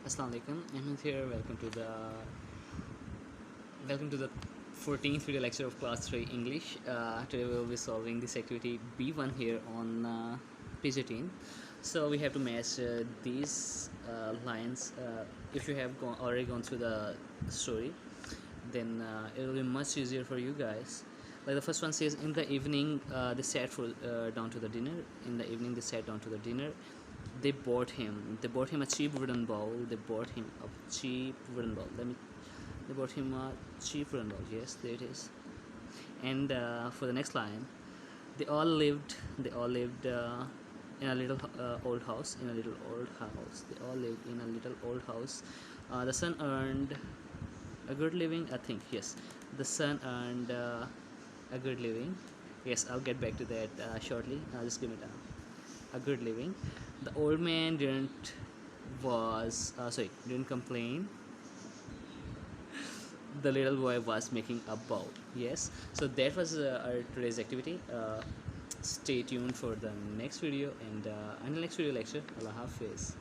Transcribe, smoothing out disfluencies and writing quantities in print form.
Assalamualaikum. I'm here. Welcome to the 14th video lecture of class 3 English. Today we will be solving this activity B1 here on page 18. So we have to match these lines. If you have already gone through the story, then it will be much easier for you guys. Like the first one says, in the evening they sat down to the dinner. In the evening they sat down to the dinner. They bought him a cheap wooden bowl. They bought him a cheap wooden bowl. They bought him a cheap wooden bowl. Yes, there it is. And for the next line, they all lived in a little old house. They all lived in a little old house. The son earned a good living, I think. Yes, the son earned a good living. Yes, I'll get back to that shortly. Just give me time. A good living. The old man didn't complain. The little boy was making a bow. Yes, so that was our today's activity. Stay tuned for the next video, and until next video lecture, Allah Hafiz.